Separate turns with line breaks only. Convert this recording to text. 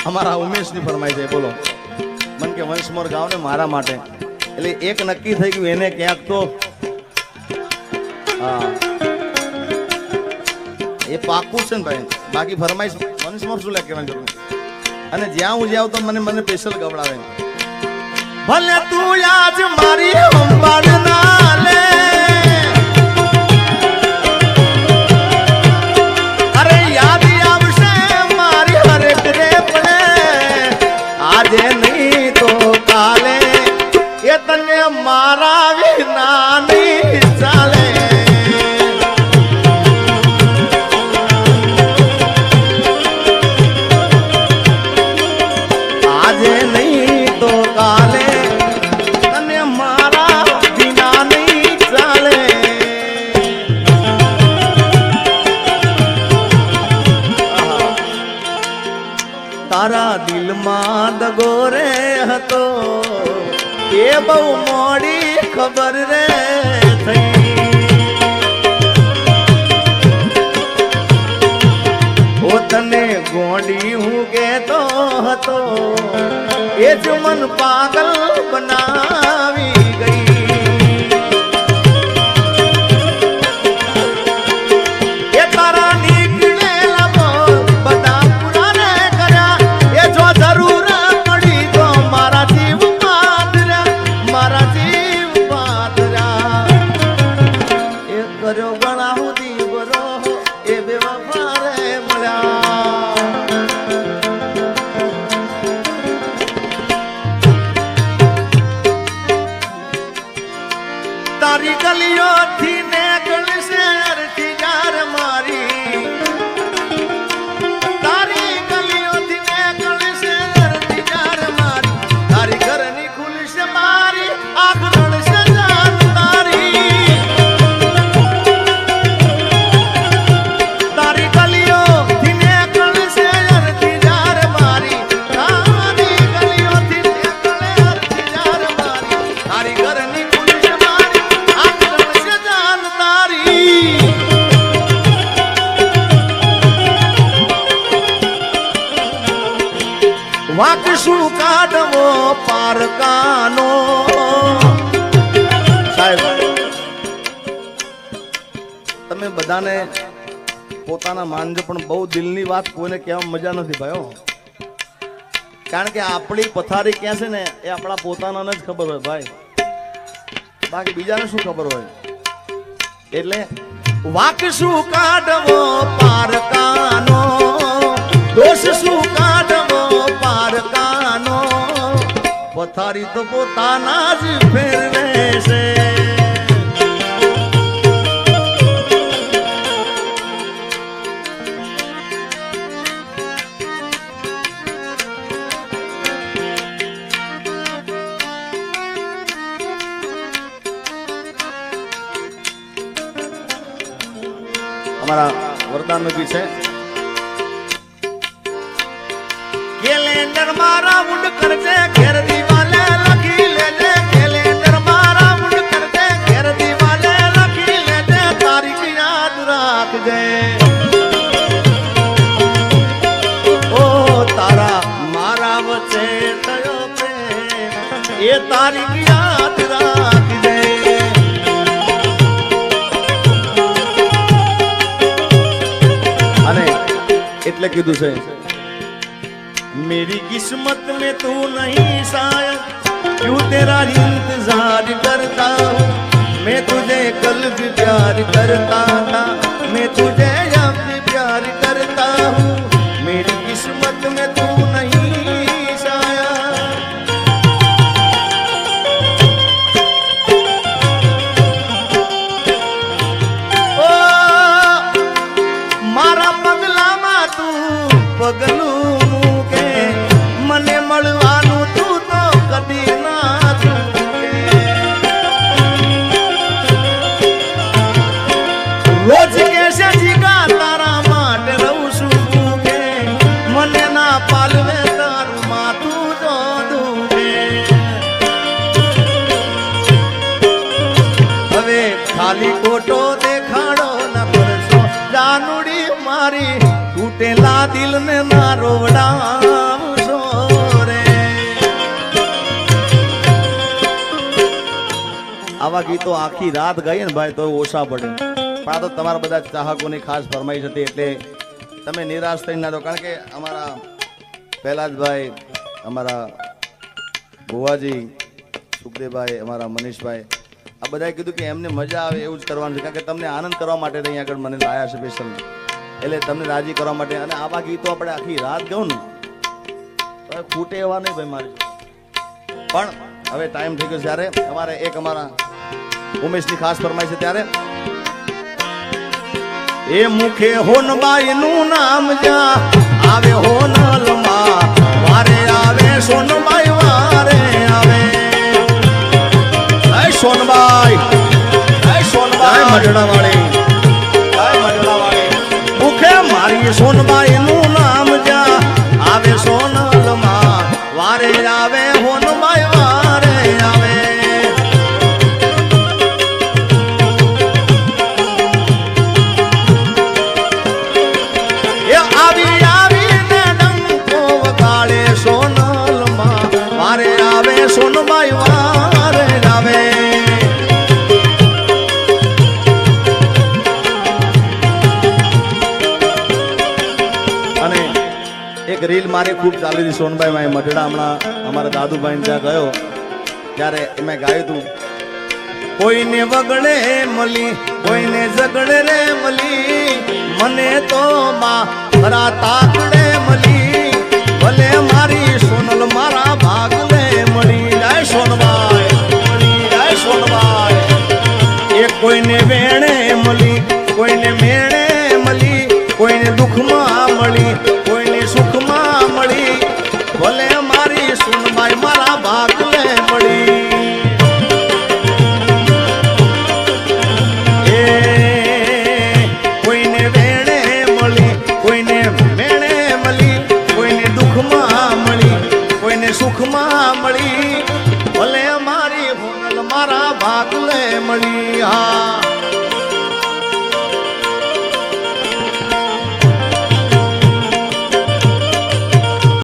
અમારા ઉમેશની ફરમાઈ છે બોલો મન કે વંશમોર ગાવ ને મારા માટે એટલે એક નક્કી થઈ ગયું એને ક્યાંક તો હા એ પાકું છે ને ભાઈ બાકી ફરમાઈશ વંશમોર શું લે કહેવાની જરૂર અને જ્યાં હું જાઉં તો મને સ્પેશિયલ ગવડાવે ભલે તું આજ મારી સંભાળ ના લે અરે યાદ આવશે મારી હરેક રે પડે આજે નહીં તો કાલે એ તને મારા વિના નહીં ચાલે આજે નહીં તો કાલે તને મારા વિના નહીં ચાલે તારા દિલમાં દગો રે હતો એ બહુ મોડી ખબર રે થઈ ઓ તને ગોંડી હું કેતો હતો એ જ મન પાગલ બનાવી ગઈ એ તારા નીકળેલા બોલ બધા પુરાને કર્યા એ જો જરૂર પડી તો મારા જીવ પાદર્યા એ કર્યો ગણાવું દીવરો એ બેવફા રે મળ્યા તારી ગલીઓથી ને ગળશે અરથી જાર મારી તારી ગલીઓથી ને ગળશે અરથી જાર મારી તારી ઘરની ખુલશે મારી આંખ રડશે જાન તારી તારી ગલીઓથી ને ગળશે અરથી જાર મારી તારી ગલીઓથી ને ગળે અરથી જાર મારી તારી ઘરની વાક શું કાઢવો પારકાનો સાહેબ તમે બધાને પોતાના માનજો પણ બહુ દિલની વાત કોઈને કહેવા મજા નથી ભાઈઓ કારણ કે આપણી પથારી ક્યાં છે ને એ આપણા પોતાનાને જ ખબર હોય ભાઈ બાકી બીજાને શું ખબર હોય એટલે વાક શું કાઢવો પારકાનો દોષ શું કાઢવો પારકાનો પથારી તો પોતાના જ ફેરવે છે અમારા વરદાન બી છે કેલેન્ડર મારા મુંડ કરજે ઘેર દિવાલે લખી લેજે કેલેન્ડર મારા મુંડ કરજે ઘેર દિવાલે લખી લેજે તારીખ યાદ રાખજે ઓ તારા મારા વચ્ચે થયો પ્રેમ એ તારીખ યાદ રાખજે અને એટલે કીધું છે मेरी किस्मत में तू नहीं शायद क्यों तेरा इंतजार करता हूँ मैं तुझे कल भी प्यार करता था मैं तुझे अब भी प्यार करता हूँ मेरी किस्मत में तू नहीं शायद ओ मारा पगला मा तू पगलू મને મળવાનું તું તો કદી ના છૂટે રોજ કેસે જીગા તારા માટે રહું છું કે મને ના પાલવે તારું માથું તો દુખે હવે ખાલી ખોટો દેખાડો ના કરશો જાનુડી મારી તૂટેલા દિલ ને ના રોવડાવ ગીતો આખી રાત ગાઈએ ને ભાઈ તો ઓછા પડે, પણ આ તો તમારા બધા ચાહકોની ખાસ ફરમાઈશ હતી એટલે તમે નિરાશ થઈ ના દો. કારણ કે અમારા પહેલાજભાઈ, અમારા ભુવાજી, સુખદેવભાઈ, અમારા મનીષભાઈ, આ બધાએ કીધું કે એમને મજા આવે એવું જ કરવાનું છે. કારણ કે તમને આનંદ કરવા માટે અહીંયા આગળ મને લાયા છે સ્પેશિયલ, એટલે તમને રાજી કરવા માટે. અને આવા ગીતો આપણે આખી રાત ગાઉં ને તો ખૂટે એવા નહીં ભાઈ મારી. પણ હવે ટાઈમ થઈ ગયો ત્યારે અમારે એક અમારા ઉમેશની ખાસ ફરમાઈ છે ત્યારે એ મુખે હોનબાઈ નું નામ જ્યાં આવે હોનલમાં વારે આવે સોનબાઈ વારે આવે. સોનબાઈ મઢડા વાળી મુખે મારી સોનબાઈ નું નામ જ્યાં આવે સોનલમાં વારે આવે હોનબાઈ વારે આવે. એ આવી આવીને ડંકો વગાડે સોનલમાં વારે આવે સોનબાઈ વારે આવે. એક રીલ મારી ખૂબ ચાલી હતી સોનભાઈ માં મઢડા, હમણાં અમારા દાદુભાઈ ત્યાં ગયો ત્યારે મેં ગાયું હતું કોઈને વગડે મળી કોઈને ઝગડે રે મળી મને તો માં ખરા તાકડે મળી.